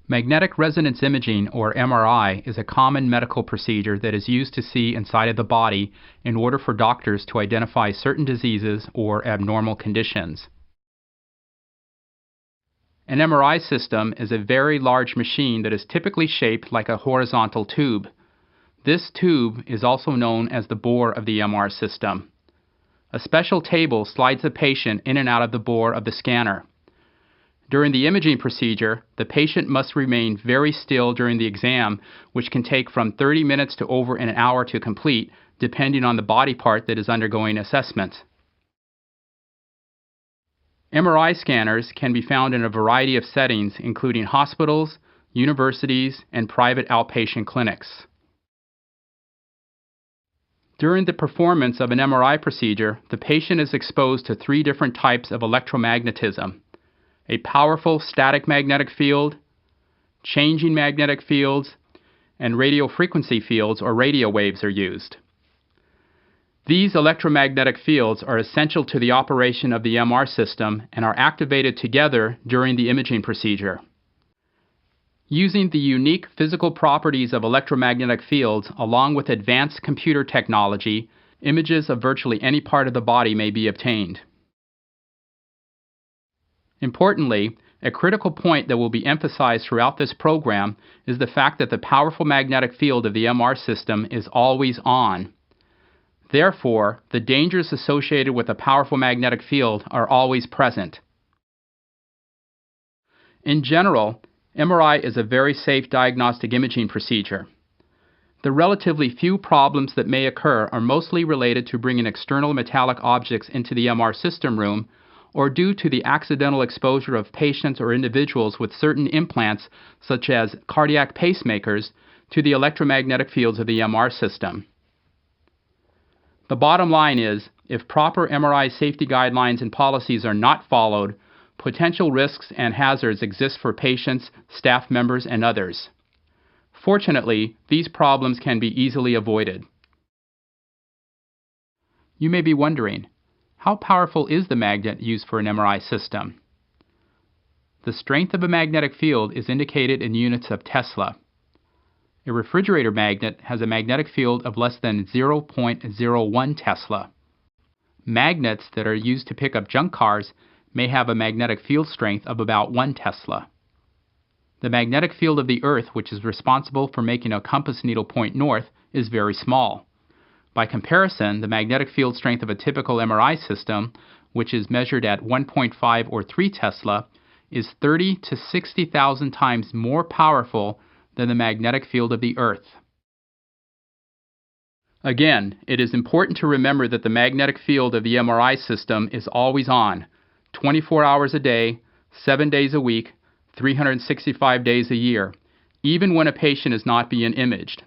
Magnetic resonance imaging, or MRI, is a common medical procedure that is used to see inside of the body in order for doctors to identify certain diseases or abnormal conditions. An MRI system is a very large machine that is typically shaped like a horizontal tube. This tube is also known as the bore of the MR system. A special table slides the patient in and out of the bore of the scanner. During the imaging procedure, the patient must remain very still during the exam, which can take from 30 minutes to over an hour to complete, depending on the body part that is undergoing assessment. MRI scanners can be found in a variety of settings, including hospitals, universities, and private outpatient clinics. During the performance of an MRI procedure, the patient is exposed to 3 different types of electromagnetism: a powerful static magnetic field, changing magnetic fields, and radio frequency fields or radio waves are used. These electromagnetic fields are essential to the operation of the MR system and are activated together during the imaging procedure. Using the unique physical properties of electromagnetic fields along with advanced computer technology, images of virtually any part of the body may be obtained. Importantly, a critical point that will be emphasized throughout this program is the fact that the powerful magnetic field of the MR system is always on. Therefore, the dangers associated with a powerful magnetic field are always present. In general, MRI is a very safe diagnostic imaging procedure. The relatively few problems that may occur are mostly related to bringing external metallic objects into the MR system room or due to the accidental exposure of patients or individuals with certain implants, such as cardiac pacemakers, to the electromagnetic fields of the MR system. The bottom line is, if proper MRI safety guidelines and policies are not followed, potential risks and hazards exist for patients, staff members, and others. Fortunately, these problems can be easily avoided. You may be wondering, how powerful is the magnet used for an MRI system? The strength of a magnetic field is indicated in units of Tesla. A refrigerator magnet has a magnetic field of less than 0.01 Tesla. Magnets that are used to pick up junk cars may have a magnetic field strength of about 1 Tesla. The magnetic field of the Earth, which is responsible for making a compass needle point north, is very small. By comparison, the magnetic field strength of a typical MRI system, which is measured at 1.5 or 3 Tesla, is 30 to 60,000 times more powerful than the magnetic field of the Earth. Again, it is important to remember that the magnetic field of the MRI system is always on, 24 hours a day, 7 days a week, 365 days a year, even when a patient is not being imaged.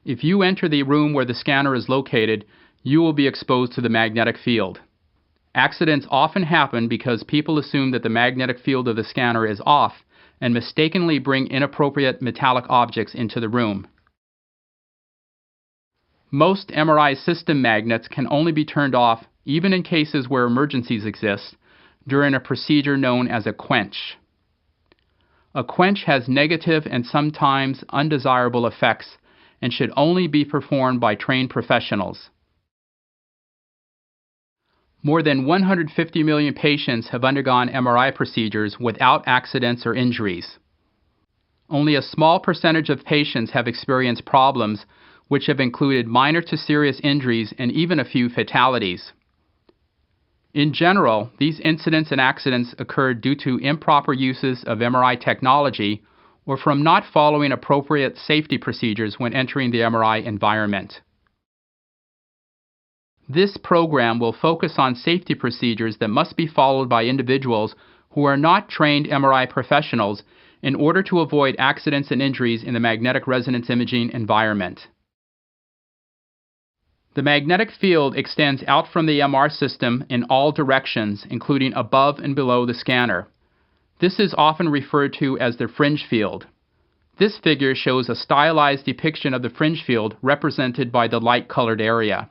If you enter the room where the scanner is located, you will be exposed to the magnetic field. Accidents often happen because people assume that the magnetic field of the scanner is off and mistakenly bring inappropriate metallic objects into the room. Most MRI system magnets can only be turned off, even in cases where emergencies exist, during a procedure known as a quench. A quench has negative and sometimes undesirable effects and should only be performed by trained professionals. More than 150 million patients have undergone MRI procedures without accidents or injuries. Only a small percentage of patients have experienced problems, which have included minor to serious injuries and even a few fatalities. In general, these incidents and accidents occurred due to improper uses of MRI technology or from not following appropriate safety procedures when entering the MRI environment. This program will focus on safety procedures that must be followed by individuals who are not trained MRI professionals in order to avoid accidents and injuries in the magnetic resonance imaging environment. The magnetic field extends out from the MR system in all directions, including above and below the scanner. This is often referred to as the fringe field. This figure shows a stylized depiction of the fringe field represented by the light-colored area.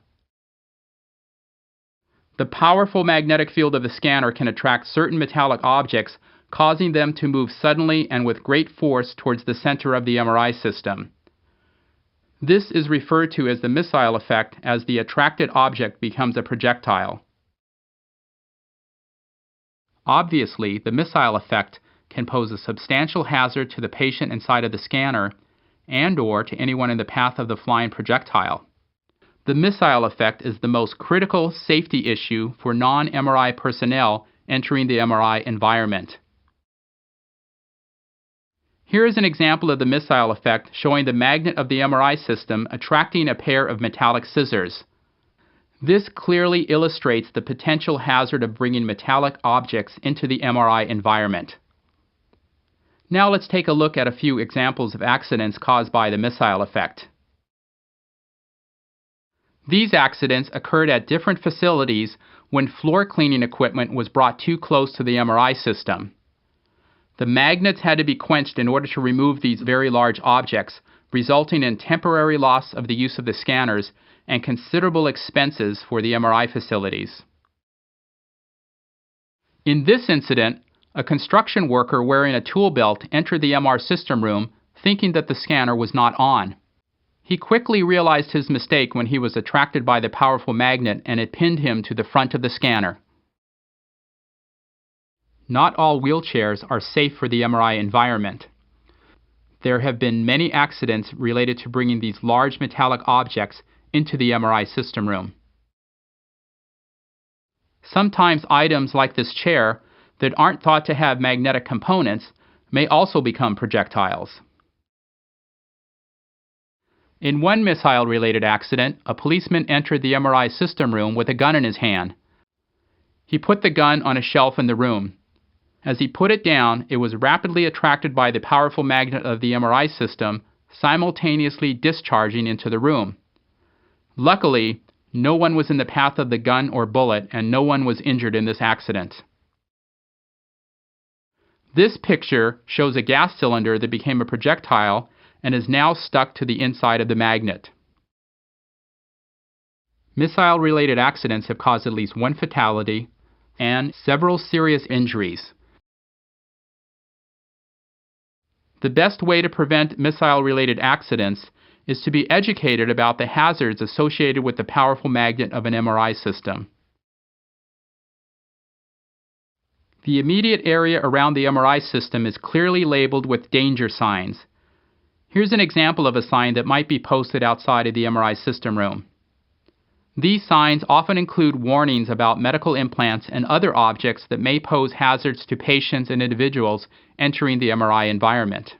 The powerful magnetic field of the scanner can attract certain metallic objects, causing them to move suddenly and with great force towards the center of the MRI system. This is referred to as the missile effect, as the attracted object becomes a projectile. Obviously, the missile effect can pose a substantial hazard to the patient inside of the scanner and/or to anyone in the path of the flying projectile. The missile effect is the most critical safety issue for non-MRI personnel entering the MRI environment. Here is an example of the missile effect showing the magnet of the MRI system attracting a pair of metallic scissors. This clearly illustrates the potential hazard of bringing metallic objects into the MRI environment. Now let's take a look at a few examples of accidents caused by the missile effect. These accidents occurred at different facilities when floor cleaning equipment was brought too close to the MRI system. The magnets had to be quenched in order to remove these very large objects, resulting in temporary loss of the use of the scanners and considerable expenses for the MRI facilities. In this incident, a construction worker wearing a tool belt entered the MR system room thinking that the scanner was not on. He quickly realized his mistake when he was attracted by the powerful magnet and it pinned him to the front of the scanner. Not all wheelchairs are safe for the MRI environment. There have been many accidents related to bringing these large metallic objects into the MRI system room. Sometimes items like this chair that aren't thought to have magnetic components may also become projectiles. In one missile-related accident, a policeman entered the MRI system room with a gun in his hand. He put the gun on a shelf in the room. As he put it down, it was rapidly attracted by the powerful magnet of the MRI system, simultaneously discharging into the room. Luckily, no one was in the path of the gun or bullet, and no one was injured in this accident. This picture shows a gas cylinder that became a projectile and is now stuck to the inside of the magnet. Missile-related accidents have caused at least one fatality and several serious injuries. The best way to prevent missile-related accidents is to be educated about the hazards associated with the powerful magnet of an MRI system. The immediate area around the MRI system is clearly labeled with danger signs. Here's an example of a sign that might be posted outside of the MRI system room. These signs often include warnings about medical implants and other objects that may pose hazards to patients and individuals entering the MRI environment.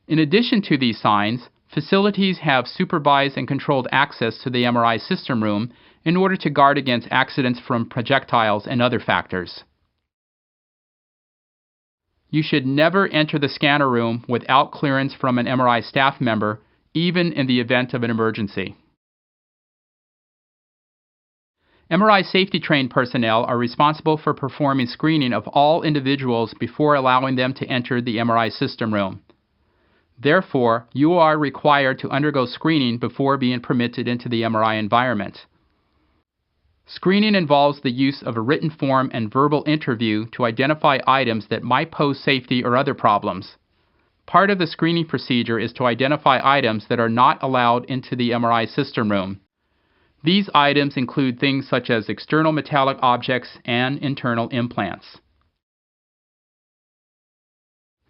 In addition to these signs, facilities have supervised and controlled access to the MRI system room in order to guard against accidents from projectiles and other factors. You should never enter the scanner room without clearance from an MRI staff member, even in the event of an emergency. MRI safety-trained personnel are responsible for performing screening of all individuals before allowing them to enter the MRI system room. Therefore, you are required to undergo screening before being permitted into the MRI environment. Screening involves the use of a written form and verbal interview to identify items that might pose safety or other problems. Part of the screening procedure is to identify items that are not allowed into the MRI system room. These items include things such as external metallic objects and internal implants.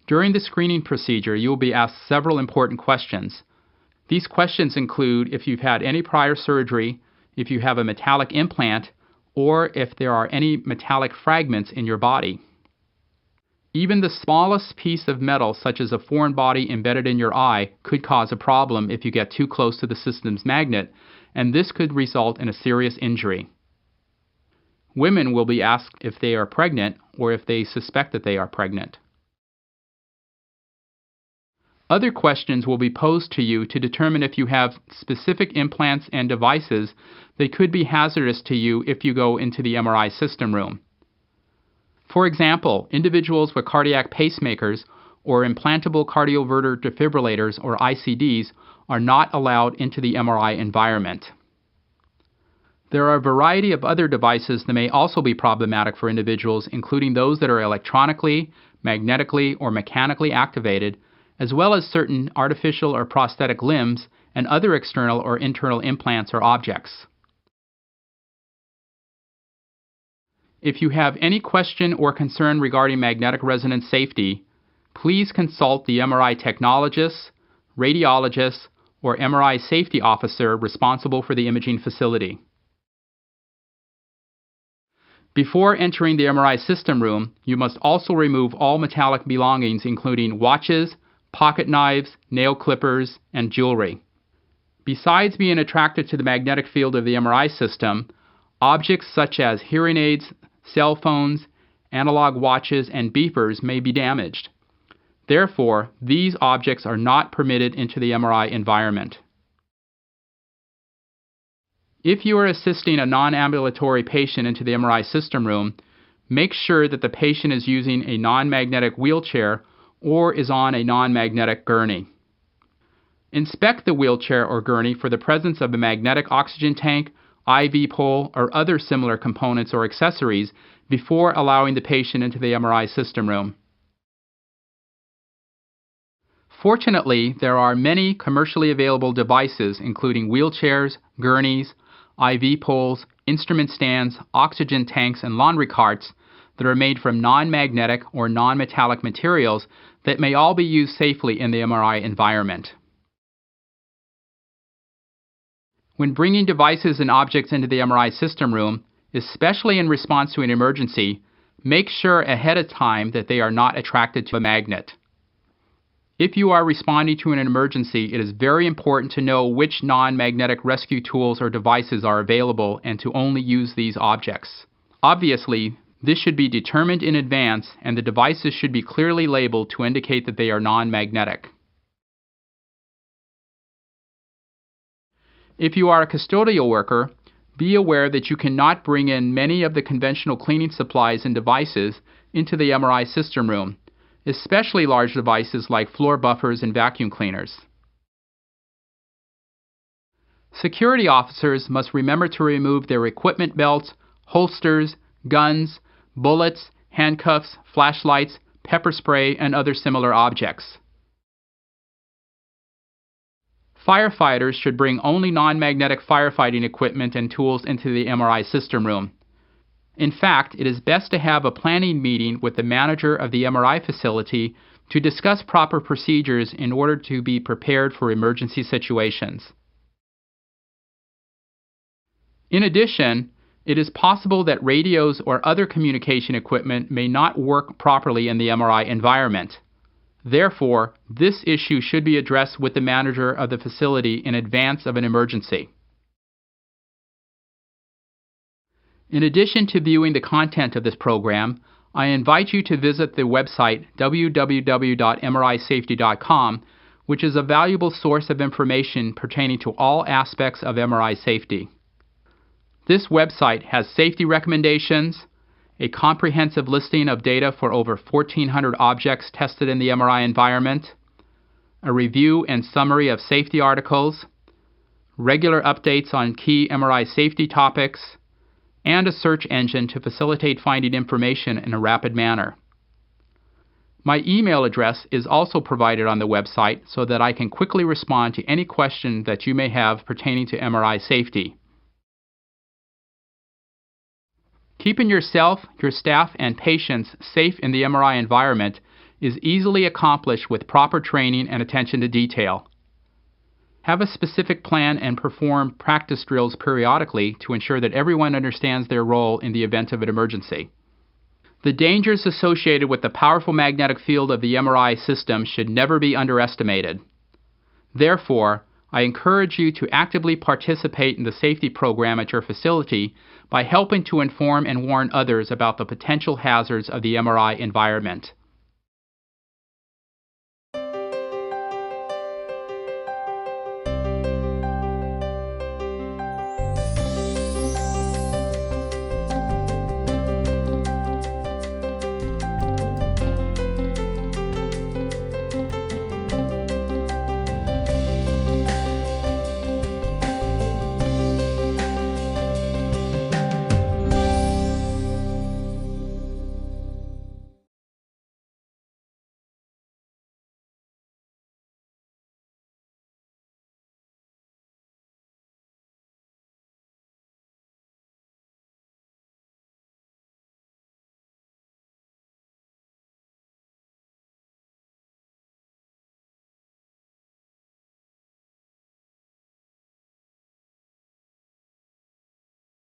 During the screening procedure, you will be asked several important questions. These questions include if you've had any prior surgery, if you have a metallic implant, or if there are any metallic fragments in your body. Even the smallest piece of metal, such as a foreign body embedded in your eye, could cause a problem if you get too close to the system's magnet, and this could result in a serious injury. Women will be asked if they are pregnant or if they suspect that they are pregnant. Other questions will be posed to you to determine if you have specific implants and devices that could be hazardous to you if you go into the MRI system room. For example, individuals with cardiac pacemakers or implantable cardioverter defibrillators or ICDs are not allowed into the MRI environment. There are a variety of other devices that may also be problematic for individuals, including those that are electronically, magnetically, or mechanically activated, as well as certain artificial or prosthetic limbs and other external or internal implants or objects. If you have any question or concern regarding magnetic resonance safety, please consult the MRI technologist, radiologist, or MRI safety officer responsible for the imaging facility. Before entering the MRI system room, you must also remove all metallic belongings including watches, pocket knives, nail clippers, and jewelry. Besides being attracted to the magnetic field of the MRI system, objects such as hearing aids, cell phones, analog watches, and beepers may be damaged. Therefore, these objects are not permitted into the MRI environment. If you are assisting a non-ambulatory patient into the MRI system room, make sure that the patient is using a non-magnetic wheelchair or is on a non-magnetic gurney. Inspect the wheelchair or gurney for the presence of a magnetic oxygen tank, IV pole, or other similar components or accessories before allowing the patient into the MRI system room. Fortunately, there are many commercially available devices including wheelchairs, gurneys, IV poles, instrument stands, oxygen tanks, and laundry carts that are made from non-magnetic or non-metallic materials that may all be used safely in the MRI environment. When bringing devices and objects into the MRI system room, especially in response to an emergency, make sure ahead of time that they are not attracted to a magnet. If you are responding to an emergency, it is very important to know which non-magnetic rescue tools or devices are available and to only use these objects. Obviously, this should be determined in advance, and the devices should be clearly labeled to indicate that they are non-magnetic. If you are a custodial worker, be aware that you cannot bring in many of the conventional cleaning supplies and devices into the MRI system room, especially large devices like floor buffers and vacuum cleaners. Security officers must remember to remove their equipment belts, holsters, guns, bullets, handcuffs, flashlights, pepper spray, and other similar objects. Firefighters should bring only non-magnetic firefighting equipment and tools into the MRI system room. In fact, it is best to have a planning meeting with the manager of the MRI facility to discuss proper procedures in order to be prepared for emergency situations. In addition, it is possible that radios or other communication equipment may not work properly in the MRI environment. Therefore, this issue should be addressed with the manager of the facility in advance of an emergency. In addition to viewing the content of this program, I invite you to visit the website www.mrisafety.com, which is a valuable source of information pertaining to all aspects of MRI safety. This website has safety recommendations, a comprehensive listing of data for over 1,400 objects tested in the MRI environment, a review and summary of safety articles, regular updates on key MRI safety topics, and a search engine to facilitate finding information in a rapid manner. My email address is also provided on the website so that I can quickly respond to any question that you may have pertaining to MRI safety. Keeping yourself, your staff, and patients safe in the MRI environment is easily accomplished with proper training and attention to detail. Have a specific plan and perform practice drills periodically to ensure that everyone understands their role in the event of an emergency. The dangers associated with the powerful magnetic field of the MRI system should never be underestimated. Therefore, I encourage you to actively participate in the safety program at your facility by helping to inform and warn others about the potential hazards of the MRI environment.